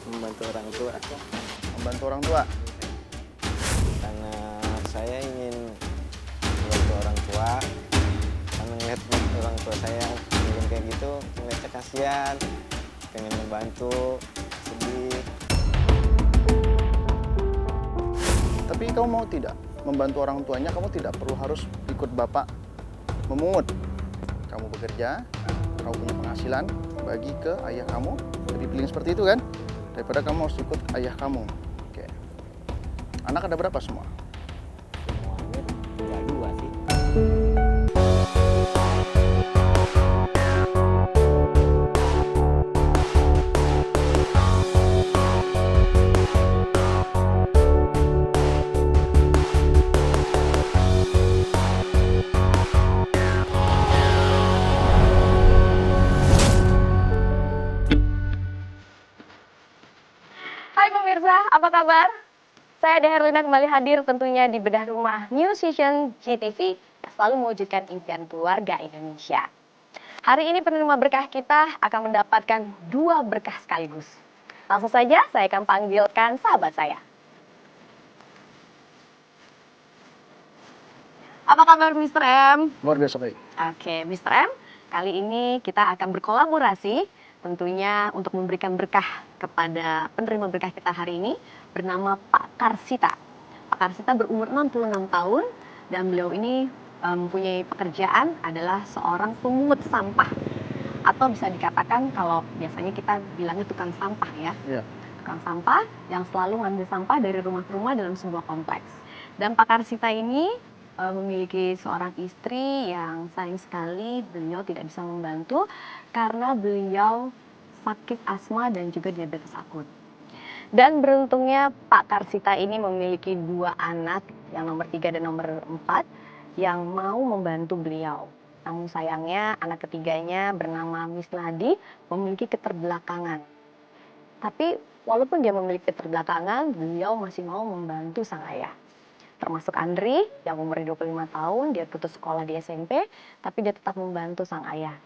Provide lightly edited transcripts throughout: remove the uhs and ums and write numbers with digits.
Membantu orang tua. Membantu orang tua. Karena saya ingin membantu orang tua. Karena ngeliat orang tua saya ingin kayak gitu, ngeliatnya kasihan, pengen membantu, sedih. Tapi kamu mau tidak membantu orang tuanya, kamu tidak perlu harus ikut bapak memungut. Kamu bekerja, kamu punya penghasilan, bagi ke ayah kamu, lebih pilih seperti itu kan? Daripada kamu harus ikut ayah kamu. Oke. Anak ada berapa semua? Semuanya ya 2 sih. Hai pemirsa, apa kabar? Saya Ade Herlina kembali hadir tentunya di Bedah Rumah New Season GTV yang selalu mewujudkan impian keluarga Indonesia. Hari ini penerima berkah kita akan mendapatkan 2 berkah sekaligus. Langsung saja saya akan panggilkan sahabat saya. Apa kabar Mr. M? Luar biasa baik. Oke, Mr. M, kali ini kita akan berkolaborasi tentunya untuk memberikan berkah kepada penerima berkah kita hari ini bernama Pak Karsita. Pak Karsita berumur 66 tahun dan beliau ini mempunyai pekerjaan adalah seorang pemungut sampah. Atau bisa dikatakan kalau biasanya kita bilangnya tukang sampah ya. Iya. Tukang sampah yang selalu ngambil sampah dari rumah ke rumah dalam sebuah kompleks. Dan Pak Karsita ini memiliki seorang istri yang sayang sekali beliau tidak bisa membantu karena beliau sakit asma dan juga diabetes akut. Dan beruntungnya Pak Karsita ini memiliki 2 anak, yang nomor 3 dan nomor 4, yang mau membantu beliau. Namun sayangnya anak ketiganya bernama Miss Nadi memiliki keterbelakangan. Tapi walaupun dia memiliki keterbelakangan, beliau masih mau membantu sang ayah. Termasuk Andri yang umurnya 25 tahun, dia putus sekolah di SMP, tapi dia tetap membantu sang ayah.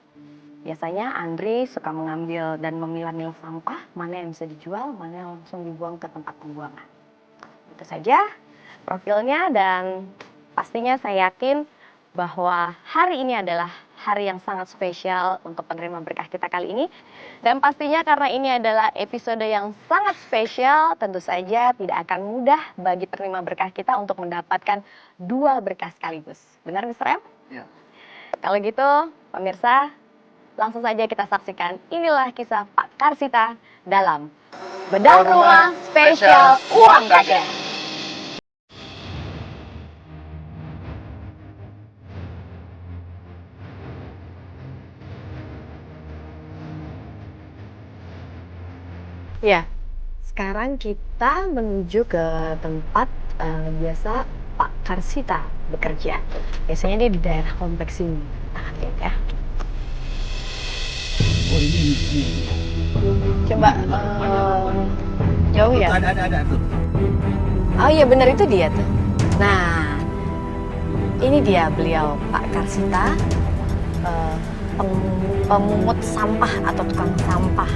Biasanya Andri suka mengambil dan memilah-milah sampah, mana yang bisa dijual, mana yang langsung dibuang ke tempat pembuangan. Itu saja profilnya dan pastinya saya yakin bahwa hari ini adalah hari yang sangat spesial untuk penerima berkah kita kali ini. Dan pastinya karena ini adalah episode yang sangat spesial, tentu saja tidak akan mudah bagi penerima berkah kita untuk mendapatkan 2 berkah sekaligus. Benar, Mr. M? Iya. Kalau gitu, pemirsa, langsung saja kita saksikan inilah kisah Pak Karsita dalam Bedah Rumah Spesial Uang Kakek. Ya, sekarang kita menuju ke tempat biasa Pak Karsita bekerja. Biasanya dia di daerah kompleks ini. Nah, lihat ya. Coba jauh ya? Ada. Oh iya benar itu dia tuh. Nah, ini dia beliau Pak Karsita, pemungut sampah atau tukang sampah.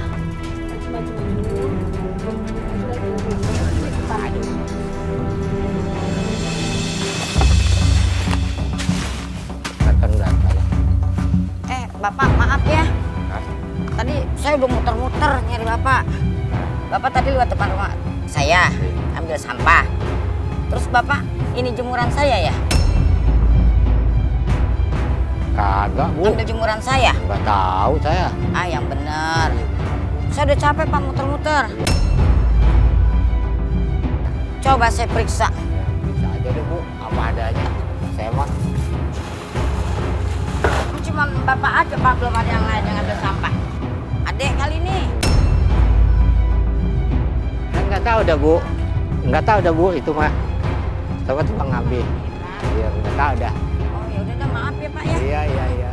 Kan udah salah. Bapak maaf ya. Tadi saya udah muter-muter nyari Bapak. Bapak tadi lewat depan rumah saya, ambil sampah. Terus Bapak, ini jemuran saya ya? Kagak, Bu. Ambil jemuran saya? Nggak tahu saya. Ah, yang bener. Saya udah capek Pak muter-muter. Coba saya periksa. Bisa aja deh, Bu. Apa adanya. Saya mah Cuma Bapak aja Pak, belum ada yang lain yang ambil sampah. Adek kali ini. kan nggak tahu dah, Bu. Nggak tahu dah, Bu, itu mah. Coba tukang ngambil. Iya, nggak tahu dah. Oh ya udah maaf ya Pak ya. Iya.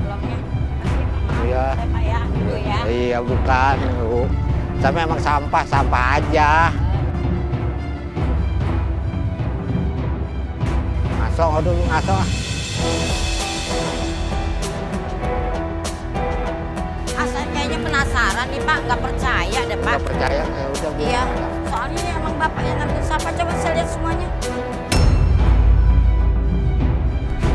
Belumnya. Makasih Pak, maaf Iya. saya Pak ya. Dulu ya. Iya, bukan, Bu. Saya memang sampah aja. Ngaso dulu, ngaso. Ah, saya kayaknya penasaran penasaran nih Pak, nggak percaya deh Pak. Nggak percaya, ya udah Bu. Iya, soalnya emang Bapak yang ngambil sampah, coba saya lihat semuanya.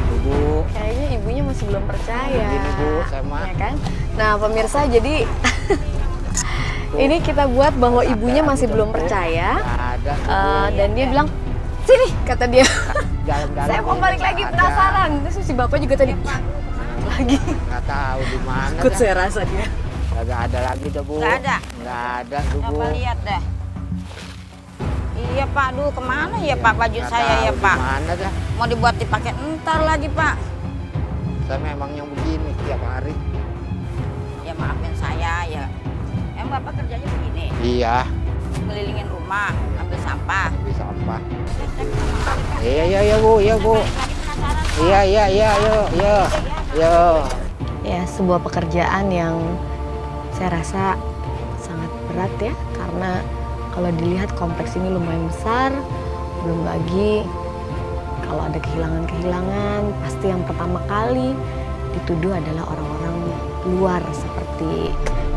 Tuh, Bu. Kayaknya ibunya masih belum percaya. Gini Bu, sama. Ya kan? Nah, pemirsa, jadi ini kita buat bahwa ibunya masih belum percaya. Nggak ada. tuh, Bu. Dan dia bilang, sini, kata dia. Jalan-jalan Saya mau ini balik lagi, nggak ada. penasaran. Terus si bapak juga tadi, lagi. Nggak tahu di mana. Ikut dah. saya rasa dia. Nggak ada lagi dah Bu. Nggak ada? Nggak ada tuh Bu. Coba lihat deh. Iya Pak, aduh kemana ya Pak baju Nggak saya ya tahu Pak? Di mana dah? Mau dibuat dipakai entar lagi Pak. Saya memang yang begini tiap hari. Ya maafin saya ya. Emang Bapak kerjanya begini, Iya, ngelilingin rumah, ambil sampah. bisa apa? Saya cek sama kali, Pak. Iya Bu, iya Bu. Balik lagi penasaran Pak. Iya, yo. Ya, sebuah pekerjaan yang saya rasa sangat berat ya, karena kalau dilihat kompleks ini lumayan besar, belum lagi kalau ada kehilangan-kehilangan, pasti yang pertama kali dituduh adalah orang-orang luar seperti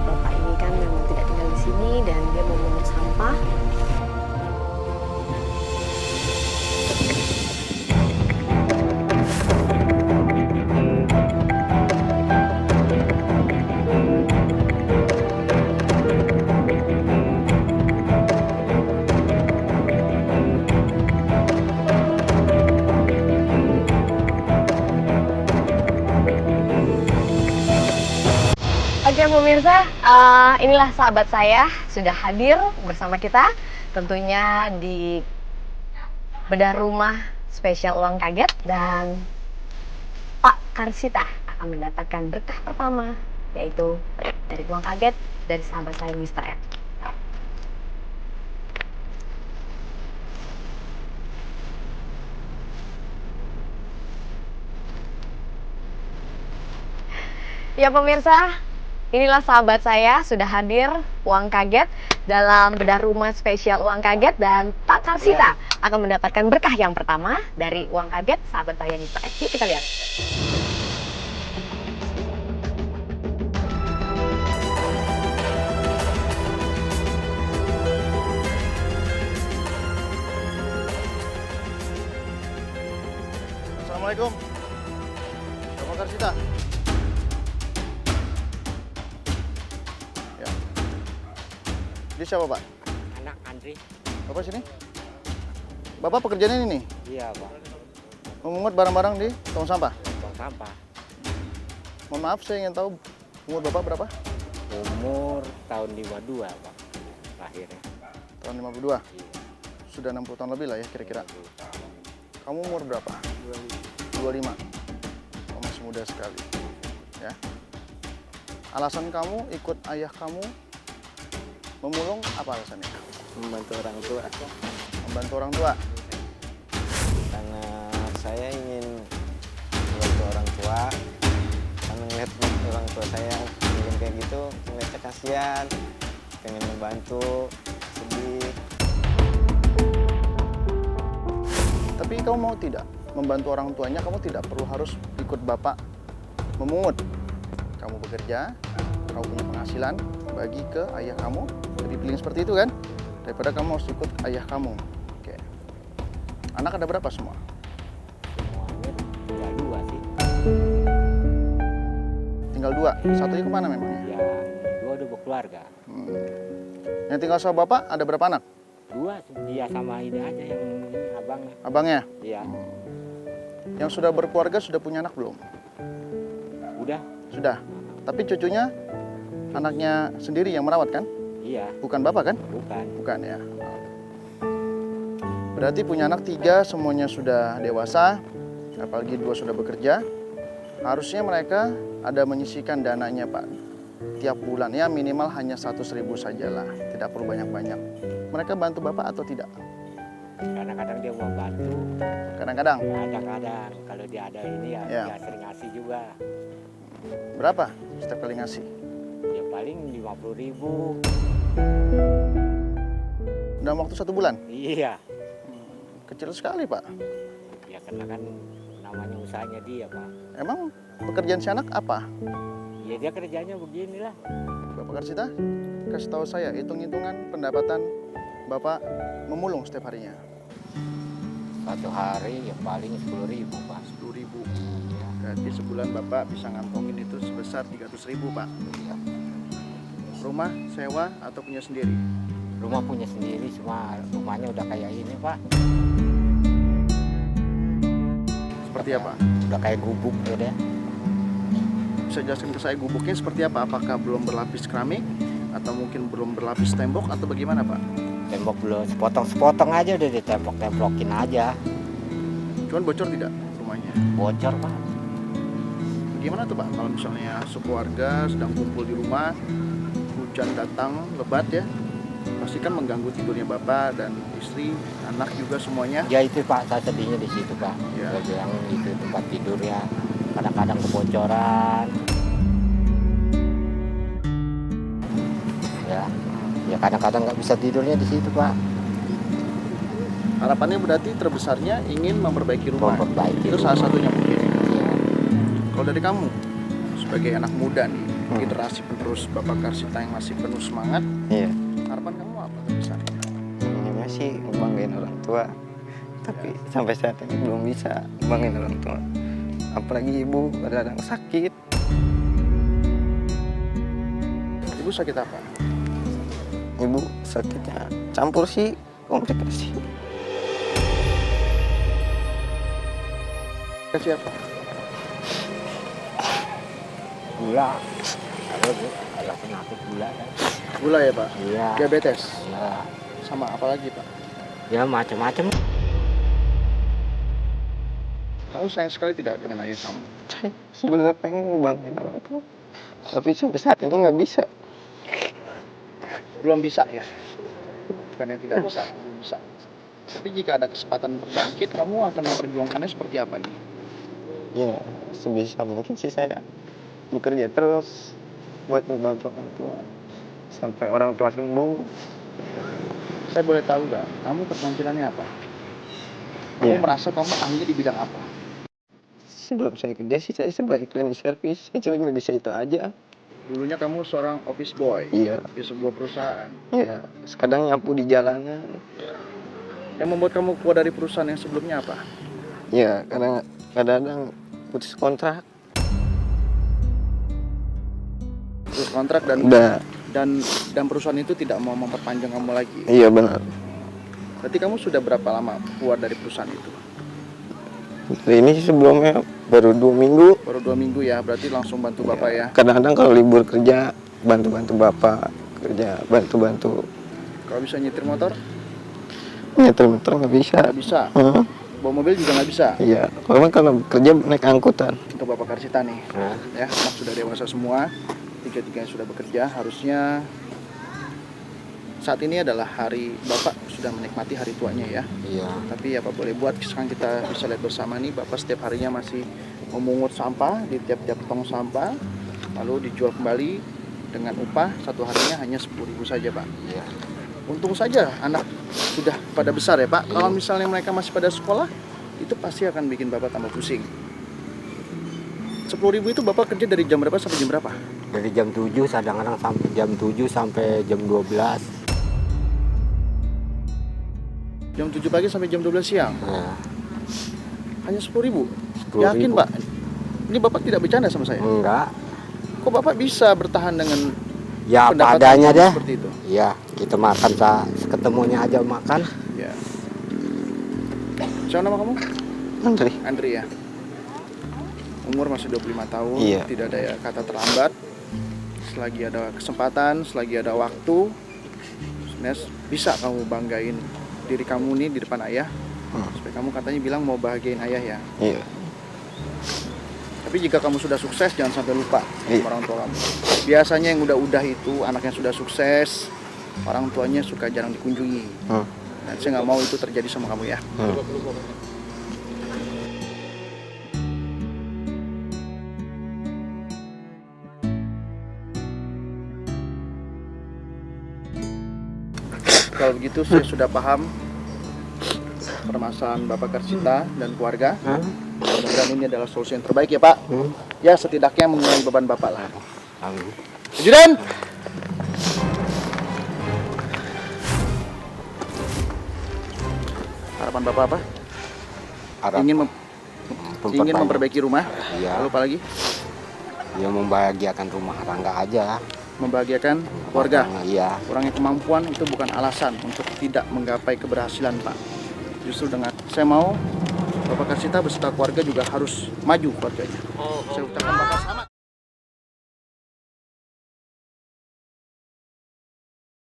bapak ini kan memang tidak tinggal di sini dan dia memungut sampah. Oke pemirsa, inilah sahabat saya sudah hadir bersama kita tentunya di bedah rumah spesial uang kaget, dan Pak Karsita akan mendapatkan berkah pertama, yaitu dari uang kaget dari sahabat saya Mr. M. Ya pemirsa, inilah sahabat saya sudah hadir uang kaget dalam bedah rumah spesial uang kaget, dan Pak Karsita akan mendapatkan berkah yang pertama dari uang kaget sahabat saya Mr. M. Yuk kita lihat. Assalamualaikum. Bapak Karsita. Ya. Dia siapa Pak? Anak Andri. Bapak sini. Bapak pekerjaannya ini nih, Iya Pak. memungut barang-barang di tong sampah. Tong sampah. Mohon maaf, saya ingin tahu umur Bapak berapa? Umur tahun 52 Pak. Lahirnya. Tahun 52. Iya. Sudah 60 tahun lebih lah ya kira-kira. Kamu umur berapa? 25. Oh, masih muda sekali. Ya. Alasan kamu ikut ayah kamu memulung apa alasannya? Membantu orang tua Membantu orang tua. karena saya ingin membantu orang tua, karena ngeliat orang tua saya ingin kayak gitu, ngeliatnya kasihan, pengen membantu, sedih. Tapi kamu mau tidak membantu orang tuanya, kamu tidak perlu harus ikut bapak memungut. Kamu bekerja, kamu punya penghasilan, bagi ke ayah kamu, lebih pilih seperti itu kan? Daripada kamu harus ikut ayah kamu. Oke. Anak ada berapa semua? Semuanya tinggal 2 sih. Tinggal 2. Satunya kemana memangnya? Ya, 2 udah berkeluarga. Yang tinggal sama bapak ada berapa anak? 2 dia sama ini aja yang ini, abangnya. Abangnya? Iya. Yang sudah berkeluarga sudah punya anak belum? Udah. Sudah. Tapi cucunya anaknya sendiri yang merawat kan? Iya. Bukan bapak kan? Bukan. Bukan ya. Berarti punya anak 3 semuanya sudah dewasa, apalagi 2 sudah bekerja. Harusnya mereka ada menyisihkan dananya Pak. Tiap bulan ya minimal hanya 100.000 sajalah, tidak perlu banyak-banyak. Mereka bantu bapak atau tidak? Kadang-kadang dia mau bantu. Kadang-kadang. Kadang-kadang kalau dia ada ini ya, Ya. dia sering ngasih juga. Berapa setiap kali ngasih? Ya paling 50.000. Dalam waktu 1 bulan? Iya. Kecil sekali Pak. Ya karena kan namanya usahanya dia Pak. Emang pekerjaan si anak apa? Ya dia kerjanya beginilah. Bapak Karsita, kasih tahu saya hitung-hitungan pendapatan Bapak memulung setiap harinya. Satu hari ya paling 10.000 Pak. 10.000. Iya. Berarti sebulan Bapak bisa ngantongin itu sebesar 300.000 Pak. Iya. Rumah sewa atau punya sendiri? Rumah punya sendiri, cuma rumahnya udah kayak ini Pak. Seperti apa? Udah kayak gubuk ya deh. Bisa jelaskan ke saya gubuknya seperti apa? Apakah belum berlapis keramik atau mungkin belum berlapis tembok atau bagaimana Pak? Tembok belum sepotong-sepotong aja udah ditembok-temblokin aja. Cuman bocor tidak rumahnya? Bocor Pak. Bagaimana tuh Pak kalau misalnya sekeluarga sedang kumpul di rumah, hujan datang lebat ya, pasti kan mengganggu tidurnya Bapak dan istri, anak juga semuanya. Ya itu Pak, saya sedihnya di situ Pak. Ya. Saya bilang itu tempat tidurnya kadang-kadang kebocoran. Ya kadang-kadang nggak bisa tidurnya di situ Pak. Harapannya berarti terbesarnya ingin memperbaiki rumah. Memperbaiki Itu rumah. salah satunya mungkin. Ya. Kalau dari kamu sebagai anak muda nih, generasi penerus Bapak Karsita yang masih penuh semangat, Iya. harapan kamu apa terbesarnya? Inginnya sih ngebanggain orang tua, tapi sampai saat ini belum bisa ngebanggain orang tua. Apalagi ibu kadang-kadang sakit. Ibu sakit apa? Ibu sakitnya campur sih komplikasi. Kasih apa? Gula. Ada penyakit gula kan. Gula ya Pak? Iya. Diabetes? Iya. Sama apa lagi Pak? Ya macam-macam. Kamu sayang sekali tidak dengan ayah kamu? Sebenarnya pengen ngebanggain orang tua, tapi sampai saat ini nggak bisa. Belum bisa ya? Bukannya tidak bisa, belum bisa. Tapi jika ada kesempatan berbangkit, kamu akan memperjuangkannya seperti apa nih? Ya sebisa mungkin sih saya bekerja terus buat membantu orang tua sampai orang tua sembuh. Saya boleh tahu nggak, kamu keterampilannya apa? Kamu Iya. merasa kamu ahlinya di bidang apa? Sebelum saya kerja sih saya sebagai cleaning service, saya cuma bisa itu aja. Dulunya kamu seorang office boy Iya. di sebuah perusahaan. Ya, kadang nyapu di jalanan. Yang membuat kamu keluar dari perusahaan yang sebelumnya apa? Ya, kadang-kadang putus kontrak. Terus kontrak Udah. dan perusahaan itu tidak mau memperpanjang kamu lagi. Iya benar. Berarti kamu sudah berapa lama keluar dari perusahaan itu? Ini sih sebelumnya baru 2 minggu. Baru 2 minggu ya, berarti langsung bantu Bapak ya. Kadang-kadang kalau libur kerja bantu-bantu bapak kerja, bantu-bantu. Kalau bisa nyetir motor? Nyetir motor nggak bisa. Nggak bisa. Bawa mobil juga nggak bisa. Iya, kalau kerja naik angkutan. Untuk Bapak Karsita nih, Nah, ya, anak sudah dewasa semua, tiga-tiganya sudah bekerja, harusnya saat ini adalah hari Bapak sudah menikmati hari tuanya ya. iya. Tapi apa boleh buat, sekarang kita bisa lihat bersama nih, Bapak setiap harinya masih memungut sampah di tiap-tiap tong sampah, lalu dijual kembali dengan upah satu harinya hanya 10.000 saja Pak. Iya. Untung saja anak sudah pada besar ya Pak. Kalau misalnya mereka masih pada sekolah, itu pasti akan bikin Bapak tambah pusing. 10.000 itu Bapak kerja dari jam berapa sampai jam berapa? Dari jam 7 kadang-kadang sampai jam 7 sampai jam 12. Jam 7 pagi sampai jam 12 siang. Nah, Hanya 10.000. 10.000. Yakin Pak? Ini Bapak tidak bercanda sama saya. enggak. Kok Bapak bisa bertahan dengan Ya apa pendapatan adanya kamu deh. seperti itu? Iya, kita makan ketemunya aja makan. Ya. Siapa nama kamu? Andri. Andri ya. Umur masih 25 tahun, Iya. tidak ada kata terlambat. Selagi ada kesempatan, selagi ada waktu, sebenarnya bisa kamu banggain diri kamu nih di depan ayah. Supaya kamu katanya bilang mau bahagiain ayah ya. Iya. Tapi jika kamu sudah sukses, jangan sampai lupa Iya. sama orang tua kamu. Biasanya yang udah itu, anaknya sudah sukses, orang tuanya suka jarang dikunjungi. Dan saya nggak mau itu terjadi sama kamu ya. Kalau begitu saya sudah paham permasalahan Bapak Karsita dan keluarga. Mudah-mudahan ini adalah solusi yang terbaik ya Pak. Ya setidaknya mengurangi beban Bapak lah. Amin. Ajudan! harapan Bapak apa? Harap Ingin memperbaiki rumah. Iya. Lalu apa lagi? Ya membahagiakan rumah tangga aja. Membahagiakan keluarga. Iya. Kurangnya kemampuan itu bukan alasan untuk tidak menggapai keberhasilan, Pak. Justru dengan saya mau Bapak Karsita beserta keluarga juga harus maju keluarganya. Saya ucapkan Bapak selamat.